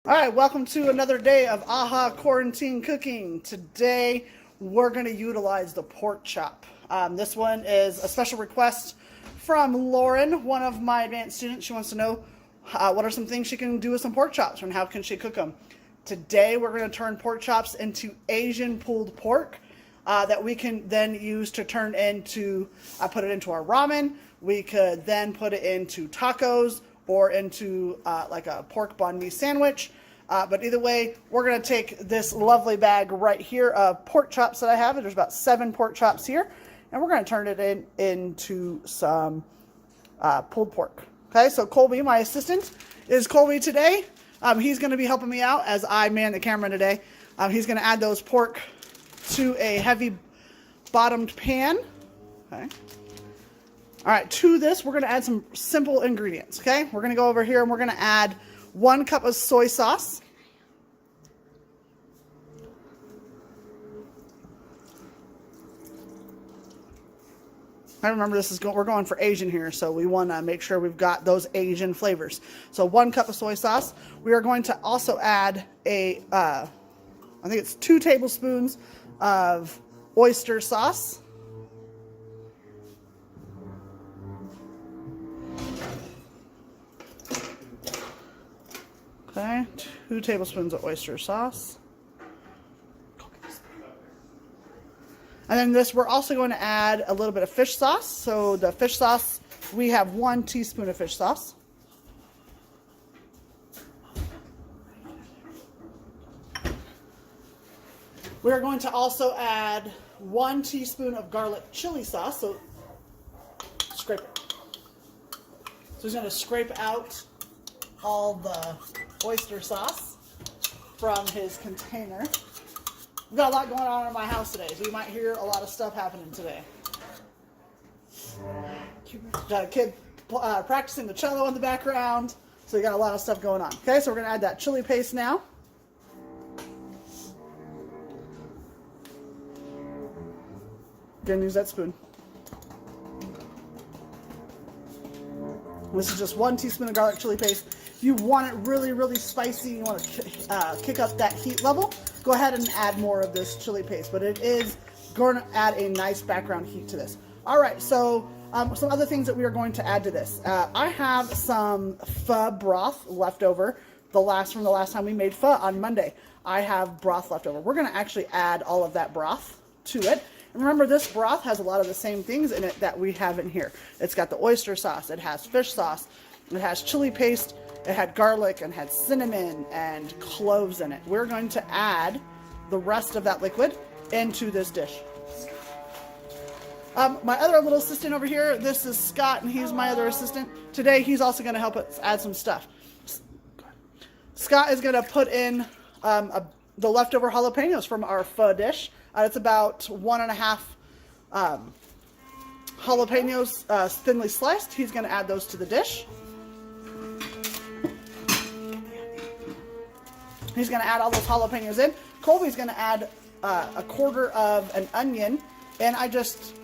All right, welcome to another day of AHA Quarantine Cooking. Today, we're going to utilize the pork chop. This one is a special request from Lauren, one of my advanced students. She wants to know what are some things she can do with some pork chops and how can she cook them. Today, we're going to turn pork chops into Asian pulled pork that we can then use to turn into, put it into our ramen. We could then put it into tacos or into like a pork banh mi sandwich. But either way, we're going to take this lovely bag right here of pork chops that I have. There's about 7 pork chops here. And we're going to turn it into some pulled pork. Okay, so Colby, my assistant, is Colby today. He's going to be helping me out as I man the camera today. He's going to add those pork to a heavy bottomed pan. Okay. All right, to this, we're going to add some simple ingredients, okay? We're going to go over here and we're going to add 1 cup of soy sauce. I remember we're going for Asian here, so we want to make sure we've got those Asian flavors. So 1 cup of soy sauce. We are going to also add I think it's 2 tablespoons of oyster sauce. Okay, 2 tablespoons of oyster sauce. And then we're also going to add a little bit of fish sauce. So the fish sauce, we have 1 teaspoon of fish sauce. We're going to also add 1 teaspoon of garlic chili sauce. So scrape it. So he's going to scrape out all the oyster sauce from his container. We've got a lot going on in my house today, so you might hear a lot of stuff happening today. Got a kid practicing the cello in the background, so you got a lot of stuff going on. Okay, so we're going to add that chili paste now. Gonna use that spoon. This is just 1 teaspoon of garlic chili paste. If you want it really, really spicy, you want to kick up that heat level, go ahead and add more of this chili paste. But it is going to add a nice background heat to this. All right, so some other things that we are going to add to this. I have some pho broth left over from the last time we made pho on Monday. I have broth left over. We're going to actually add all of that broth to it. And remember, this broth has a lot of the same things in it that we have in here. It's got the oyster sauce, it has fish sauce, it has chili paste, it had garlic and had cinnamon and cloves in it. We're going to add the rest of that liquid into this dish. My other little assistant over here, this is Scott, and he's my other assistant. Today, he's also going to help us add some stuff. Scott is going to put in the leftover jalapenos from our pho dish. It's about 1.5 jalapenos thinly sliced. He's going to add those to the dish. He's going to add all those jalapenos in. Colby's going to add 1/4 of an onion, and I just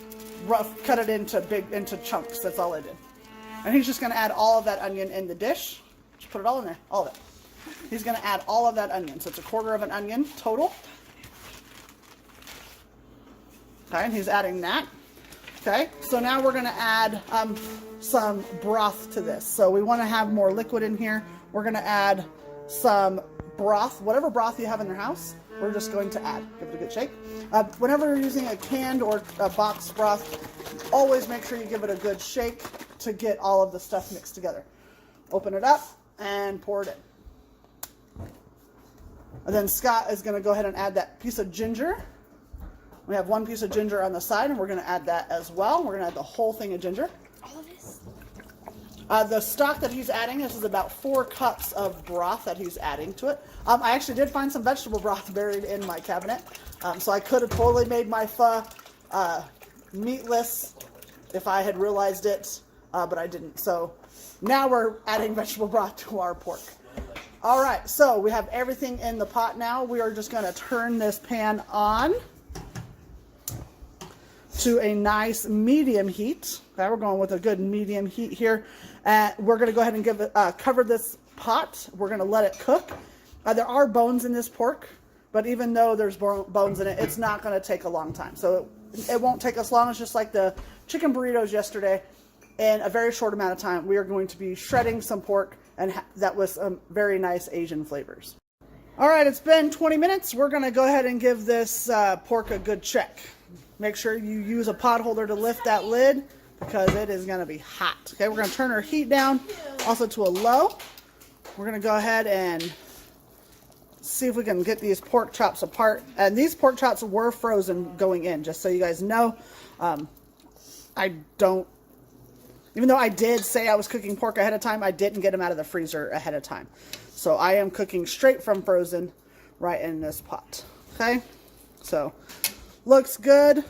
rough cut it into chunks. That's all I did. And he's just going to add all of that onion in the dish. Just put it all in there, all of it. He's going to add all of that onion. So it's 1/4 of an onion total. Okay, and he's adding that. Okay, so now we're going to add some broth to this. So we want to have more liquid in here. We're going to add some broth, whatever broth you have in your house. We're just going to add. Give it a good shake. Whenever you're using a canned or a boxed broth, always make sure you give it a good shake to get all of the stuff mixed together. Open it up and pour it in. And then Scott is going to go ahead and add that piece of ginger. We have 1 piece of ginger on the side, and we're going to add that as well. We're going to add the whole thing of ginger. All of this? The stock that he's adding, this is about 4 cups of broth that he's adding to it. I actually did find some vegetable broth buried in my cabinet, so I could have totally made my pho meatless if I had realized it, but I didn't. So now we're adding vegetable broth to our pork. All right, so we have everything in the pot now. We are just going to turn this pan on to a nice medium heat. Okay, we're going with a good medium heat here. We're going to go ahead and cover this pot. We're going to let it cook. There are bones in this pork, but even though there's bones in it, it's not going to take a long time. So it won't take us long. It's just like the chicken burritos yesterday. In a very short amount of time, we are going to be shredding some pork, and that was some very nice Asian flavors. All right, it's been 20 minutes. We're going to go ahead and give this pork a good check. Make sure you use a pot holder to lift that lid because it is going to be hot. Okay, we're going to turn our heat down also to a low. We're going to go ahead and see if we can get these pork chops apart. And these pork chops were frozen going in, just so you guys know. Even though I did say I was cooking pork ahead of time, I didn't get them out of the freezer ahead of time. So I am cooking straight from frozen right in this pot. Okay, so looks good.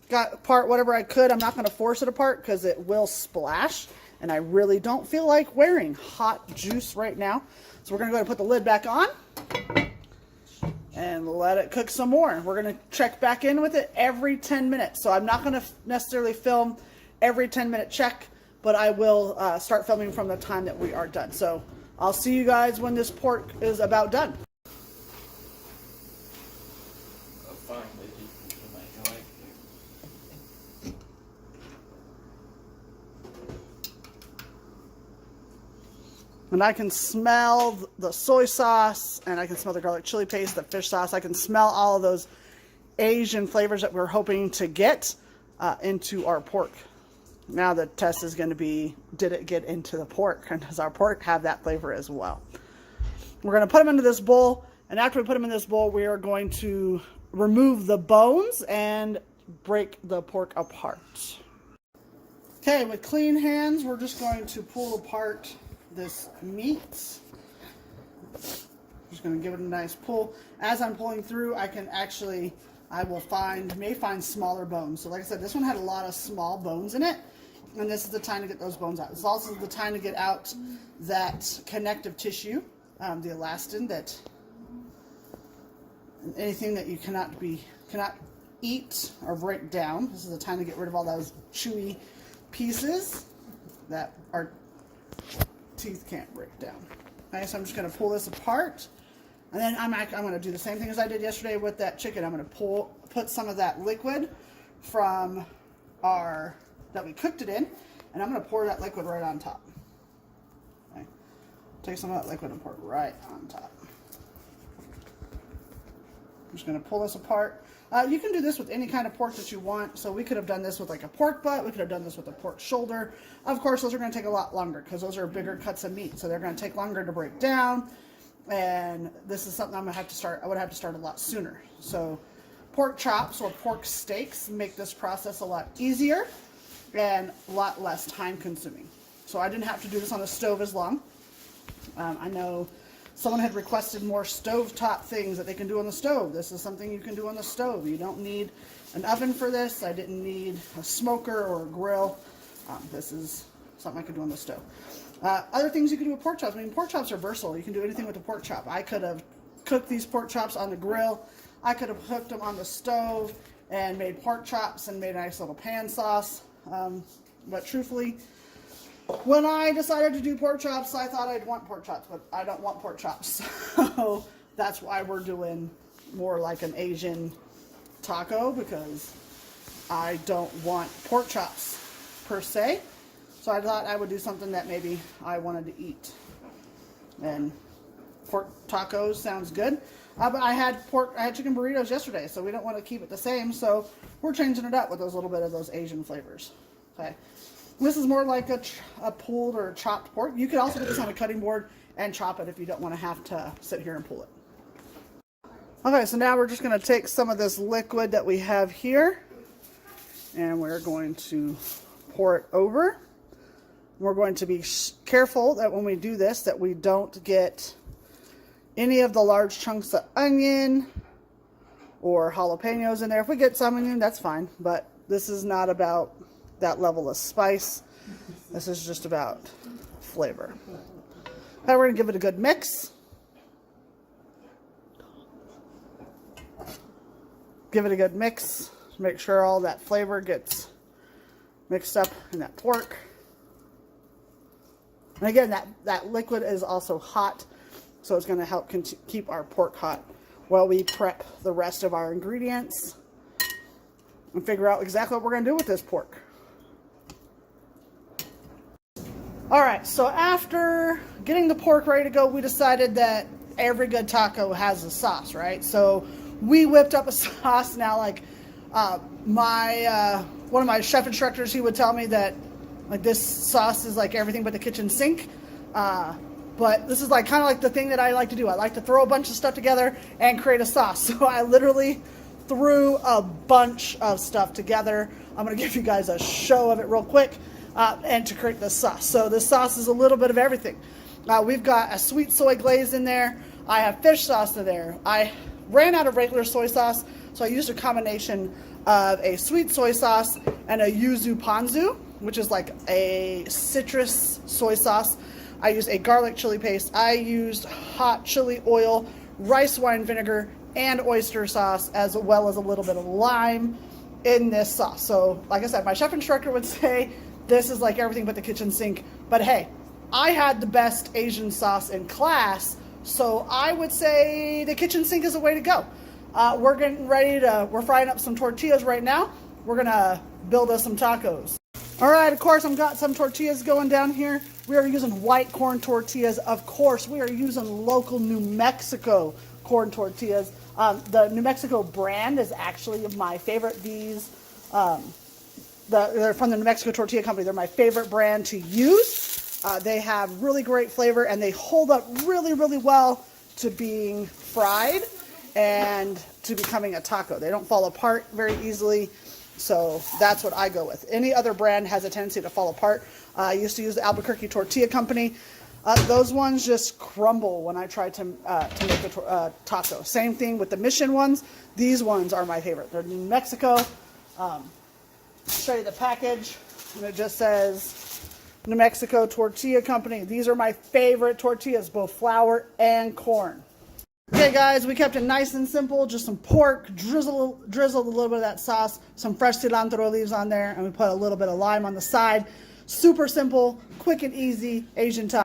Got apart whatever I could. I'm not going to force it apart because it will splash. And I really don't feel like wearing hot juice right now. So we're going to go ahead and put the lid back on and let it cook some more. We're going to check back in with it every 10 minutes. So I'm not going to necessarily film every 10-minute check, but I will start filming from the time that we are done. So I'll see you guys when this pork is about done. And I can smell the soy sauce, and I can smell the garlic chili paste, the fish sauce. I can smell all of those Asian flavors that we're hoping to get into our pork. Now the test is going to be, did it get into the pork? And does our pork have that flavor as well? We're going to put them into this bowl. And after we put them in this bowl, we are going to remove the bones and break the pork apart. Okay, with clean hands, we're just going to pull apart this meat. Just going to give it a nice pull. As I'm pulling through, I may find smaller bones. So like I said, this one had a lot of small bones in it. And this is the time to get those bones out. It's also the time to get out that connective tissue, the elastin, that anything that you cannot eat or break down. This is the time to get rid of all those chewy pieces that our teeth can't break down. Okay, so I'm just going to pull this apart. And then I'm going to do the same thing as I did yesterday with that chicken. I'm going to put some of that liquid from that we cooked it in, and I'm going to pour that liquid right on top. Okay. Take some of that liquid and pour it right on top. I'm just going to pull this apart. You can do this with any kind of pork that you want. So we could have done this with like a pork butt. We could have done this with a pork shoulder. Of course, those are going to take a lot longer because those are bigger cuts of meat. So they're going to take longer to break down. And this is something I would have to start a lot sooner. So pork chops or pork steaks make this process a lot easier and a lot less time consuming. So I didn't have to do this on the stove as long. I know someone had requested more stovetop things that they can do on the stove. This is something you can do on the stove. You don't need an oven for this. I didn't need a smoker or a grill. This is something I could do on the stove. Other things you can do with pork chops. I mean, pork chops are versatile. You can do anything with a pork chop. I could have cooked these pork chops on the grill. I could have cooked them on the stove and made pork chops and made a nice little pan sauce. But truthfully, when I decided to do pork chops, I thought I'd want pork chops, but I don't want pork chops. So that's why we're doing more like an Asian taco, because I don't want pork chops per se. So I thought I would do something that maybe I wanted to eat. And pork tacos sounds good. But I had chicken burritos yesterday, so we don't want to keep it the same. So we're changing it up with those little bit of those Asian flavors. Okay. This is more like a pulled or chopped pork. You could also put this on a cutting board and chop it if you don't want to have to sit here and pull it. Okay, so now we're just going to take some of this liquid that we have here, and we're going to pour it over. We're going to be careful that when we do this, that we don't get any of the large chunks of onion or jalapenos in there. If we get some onion, that's fine, but this is not about that level of spice. This is just about flavor. Now we're going to give it a good mix. Give it a good mix. Make sure all that flavor gets mixed up in that pork. And again, that liquid is also hot. So it's going to help keep our pork hot while we prep the rest of our ingredients and figure out exactly what we're going to do with this pork. All right, so after getting the pork ready to go, we decided that every good taco has a sauce, right? So we whipped up a sauce. Now, like one of my chef instructors, he would tell me that like this sauce is like everything but the kitchen sink. But this is like kind of like the thing that I like to do. I like to throw a bunch of stuff together and create a sauce. So I literally threw a bunch of stuff together. I'm going to give you guys a show of it real quick. And to create this sauce. So this sauce is a little bit of everything. We've got a sweet soy glaze in there. I have fish sauce in there. I ran out of regular soy sauce, so I used a combination of a sweet soy sauce and a yuzu ponzu, which is like a citrus soy sauce. I used a garlic chili paste. I used hot chili oil, rice wine vinegar, and oyster sauce, as well as a little bit of lime in this sauce. So like I said, my chef instructor would say this is like everything but the kitchen sink. But hey, I had the best Asian sauce in class, so I would say the kitchen sink is the way to go. We're getting ready we're frying up some tortillas right now. We're gonna build us some tacos. All right, of course, I've got some tortillas going down here. We are using white corn tortillas. Of course, we are using local New Mexico corn tortillas. The New Mexico brand is actually my favorite. They're from the New Mexico Tortilla Company. They're my favorite brand to use. They have really great flavor, and they hold up really, really well to being fried and to becoming a taco. They don't fall apart very easily, so that's what I go with. Any other brand has a tendency to fall apart. I used to use the Albuquerque Tortilla Company. Those ones just crumble when I try to make a taco. Same thing with the Mission ones. These ones are my favorite. They're New Mexico. Show you the package, and it just says New Mexico Tortilla Company. These are my favorite tortillas, both flour and corn. Okay guys, we kept it nice and simple. Just some pork, drizzled a little bit of that sauce, some fresh cilantro leaves on there, and we put a little bit of lime on the side. Super simple, quick and easy Asian taco.